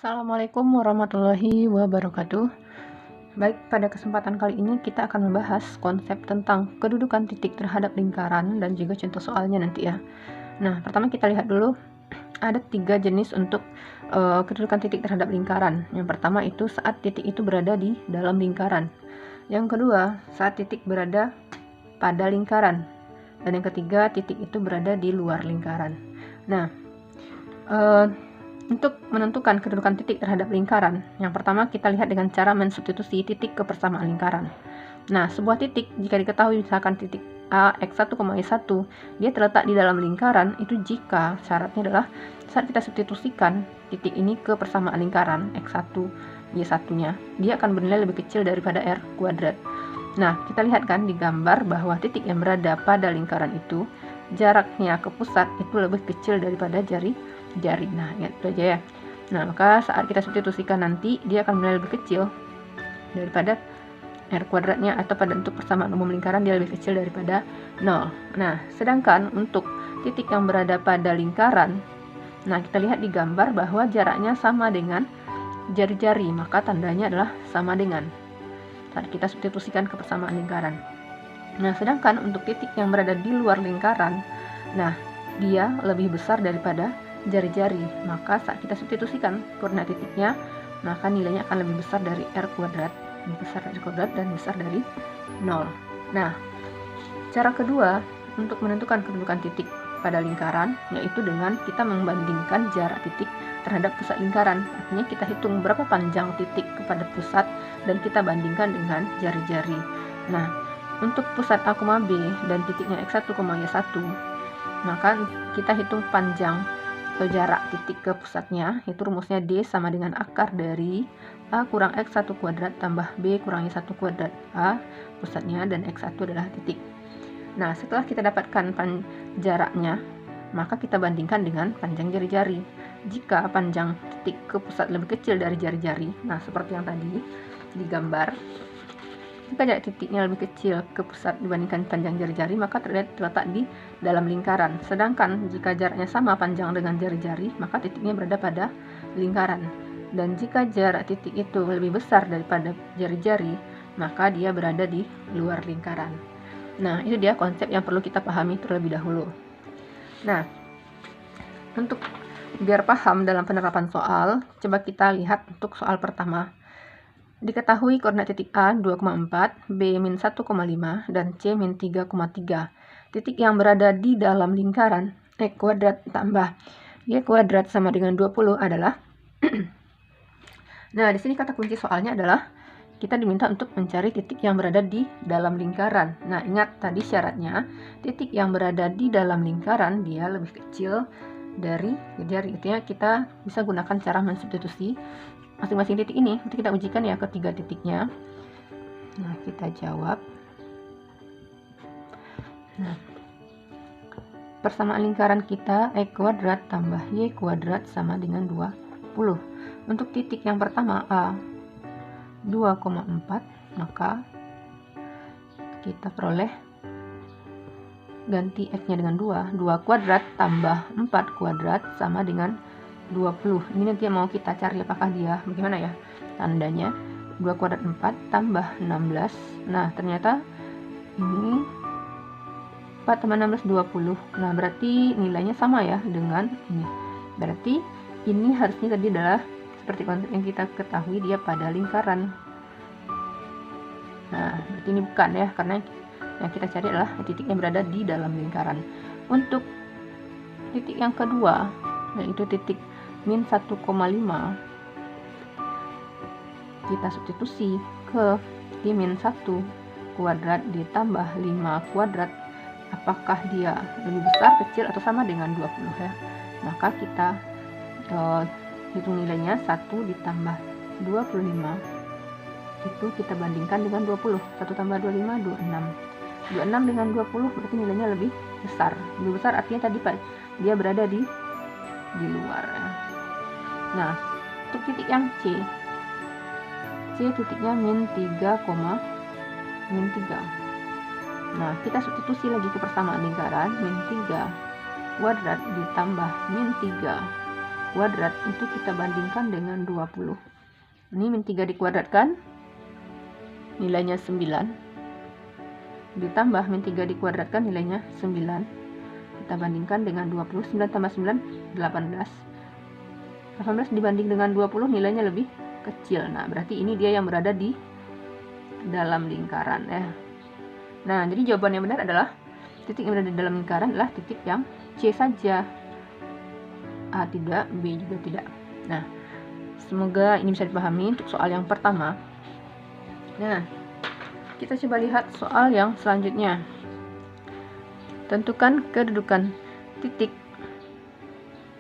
Assalamualaikum warahmatullahi wabarakatuh. Baik, pada kesempatan kali ini kita akan membahas konsep tentang kedudukan titik terhadap lingkaran dan juga contoh soalnya nanti ya. Nah, pertama kita lihat dulu ada 3 jenis untuk kedudukan titik terhadap lingkaran. Yang pertama itu saat titik itu berada di dalam lingkaran. Yang kedua, saat titik berada pada lingkaran. Dan yang ketiga, titik itu berada di luar lingkaran. Nah, untuk menentukan kedudukan titik terhadap lingkaran, yang pertama kita lihat dengan cara mensubstitusi titik ke persamaan lingkaran. Nah, sebuah titik jika diketahui misalkan titik A, X1, Y1, dia terletak di dalam lingkaran, itu jika syaratnya adalah saat kita substitusikan titik ini ke persamaan lingkaran X1, Y1-nya, dia akan bernilai lebih kecil daripada R kuadrat. Nah, kita lihat kan di gambar bahwa titik yang berada pada lingkaran itu, jaraknya ke pusat itu lebih kecil daripada jari. Nah, ingat itu aja ya. Nah, maka saat kita substitusikan nanti dia akan bernilai lebih kecil daripada R kuadratnya, atau pada untuk persamaan umum lingkaran dia lebih kecil daripada 0. Nah, sedangkan untuk titik yang berada pada lingkaran, nah kita lihat di gambar bahwa jaraknya sama dengan jari-jari, maka tandanya adalah sama dengan saat kita substitusikan ke persamaan lingkaran. Nah, sedangkan untuk titik yang berada di luar lingkaran, nah dia lebih besar daripada jari-jari, maka saat kita substitusikan koordinat titiknya, maka nilainya akan lebih besar dari R kuadrat, dan besar dari 0. Nah, cara kedua untuk menentukan kedudukan titik pada lingkaran yaitu dengan kita membandingkan jarak titik terhadap pusat lingkaran. Artinya kita hitung berapa panjang titik kepada pusat dan kita bandingkan dengan jari-jari. Nah, untuk pusat A, B dan titiknya X1, Y1, maka kita hitung panjang atau jarak titik ke pusatnya, itu rumusnya D sama dengan akar dari A kurang X1 kuadrat tambah B kurang Y1 kuadrat. A pusatnya dan X1 adalah titik. Nah, setelah kita dapatkan jaraknya, maka kita bandingkan dengan panjang jari-jari. Jika panjang titik ke pusat lebih kecil dari jari-jari, nah seperti yang tadi digambar, jika jarak titiknya lebih kecil ke pusat dibandingkan panjang jari-jari, maka terletak di dalam lingkaran. Sedangkan jika jaraknya sama panjang dengan jari-jari, maka titiknya berada pada lingkaran. Dan jika jarak titik itu lebih besar daripada jari-jari, maka dia berada di luar lingkaran. Nah, itu dia konsep yang perlu kita pahami terlebih dahulu. Nah, untuk biar paham dalam penerapan soal, coba kita lihat untuk soal pertama. Diketahui koordinat titik A 2,4, B min 1,5, dan C min 3,3. Titik yang berada di dalam lingkaran X kuadrat tambah Y kuadrat sama dengan 20 adalah Nah, di sini kata kunci soalnya adalah kita diminta untuk mencari titik yang berada di dalam lingkaran. Nah, ingat tadi syaratnya titik yang berada di dalam lingkaran dia lebih kecil dari jari. Artinya kita bisa gunakan cara mensubstitusi masing-masing titik ini. Nanti kita ujikan ya ketiga titiknya. Nah, kita jawab. Nah, persamaan lingkaran kita X kuadrat tambah Y kuadrat sama dengan 20. Untuk titik yang pertama A 2,4, maka kita peroleh ganti X-nya dengan 2 kuadrat tambah 4 kuadrat sama dengan 20. Ini nanti yang mau kita cari apakah dia bagaimana ya tandanya. 2 kuadrat 4 tambah 16. Nah, ternyata ini 4 tambah 16 20. Nah, berarti nilainya sama ya dengan ini. Berarti ini harusnya tadi adalah seperti konsep yang kita ketahui dia pada lingkaran. Nah, berarti ini bukan ya, karena yang kita cari adalah titik yang berada di dalam lingkaran. Untuk titik yang kedua, yaitu titik min 1,5, kita substitusi ke min 1 kuadrat ditambah 5 kuadrat. Apakah dia lebih besar, kecil, atau sama dengan 20 ya? Maka kita hitung nilainya 1 ditambah 25 itu kita bandingkan dengan 20. 1 tambah 25 26. 26 dengan 20 berarti nilainya lebih besar. Lebih besar artinya tadi dia berada di luar ya. Nah, untuk titik yang C titiknya min 3. Nah, kita substitusi lagi ke persamaan lingkaran. Min 3 kuadrat ditambah min 3 kuadrat itu kita bandingkan dengan 20. Ini min 3 dikuadratkan, nilainya 9. Ditambah min 3 dikuadratkan, nilainya 9. Kita bandingkan dengan 20. 9 tambah 9, 18. 18 dibanding dengan 20, nilainya lebih kecil. Nah, berarti ini dia yang berada di dalam lingkaran ya. Nah, jadi jawaban yang benar adalah titik yang berada di dalam lingkaran adalah titik yang C saja. A tidak, B juga tidak. Nah, semoga ini bisa dipahami untuk soal yang pertama. Nah, kita coba lihat soal yang selanjutnya. Tentukan kedudukan titik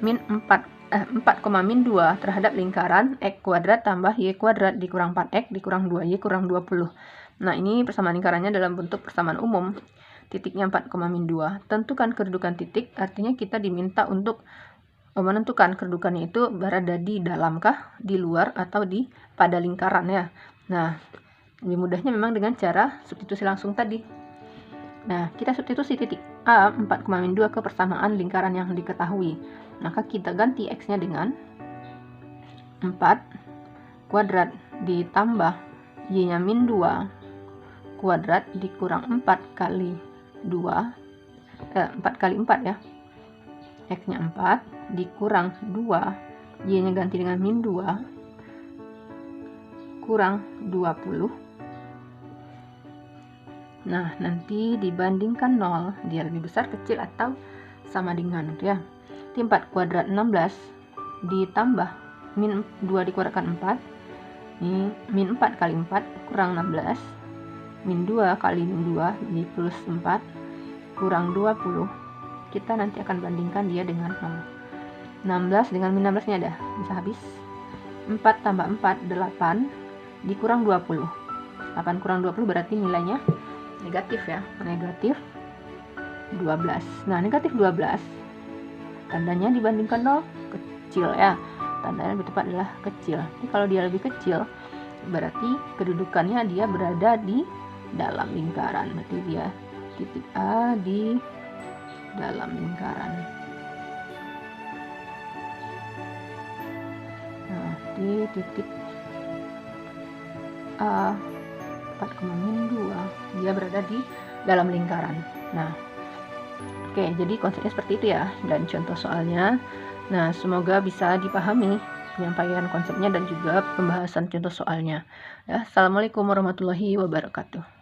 min 4, 2 terhadap lingkaran x kuadrat tambah y kuadrat dikurang 4x dikurang 2y kurang 20. Nah, ini persamaan lingkarannya dalam bentuk persamaan umum. Titiknya 4, 2. Tentukan kedudukan titik, artinya kita diminta untuk menentukan kedudukannya itu berada di dalamkah, di luar, atau di pada lingkaran ya. Nah, lebih mudahnya memang dengan cara substitusi langsung tadi. Nah, kita substitusi titik A 4, 2 ke persamaan lingkaran yang diketahui. Maka kita ganti X-nya dengan 4 kuadrat ditambah Y-nya min 2 kuadrat dikurang 4 kali 4 kali 4 ya. X-nya 4 dikurang 2, Y-nya ganti dengan min 2 kurang 20. Nah, nanti dibandingkan 0, dia lebih besar, kecil, atau sama dengan ya. 4 kuadrat 16 ditambah min 2 dikuadratkan 4. Ini min 4 kali 4 kurang 16. Min 2 kali min 2 ini plus 4 kurang 20. Kita nanti akan bandingkan dia dengan 0. 16 dengan min 16 ini ada, bisa habis. 4 tambah 4, 8 dikurang 20. 8 kurang 20 berarti nilainya negatif ya, negatif 12. Nah, negatif 12 tandanya dibandingkan 0 kecil ya, tandanya lebih tepat adalah kecil. Jadi kalau dia lebih kecil berarti kedudukannya dia berada di dalam lingkaran, berarti dia titik A di dalam lingkaran. Nah, di titik A 4,2 dia berada di dalam lingkaran. Nah, oke, jadi konsepnya seperti itu ya, dan contoh soalnya. Nah, semoga bisa dipahami penyampaian konsepnya dan juga pembahasan contoh soalnya. Ya, assalamualaikum warahmatullahi wabarakatuh.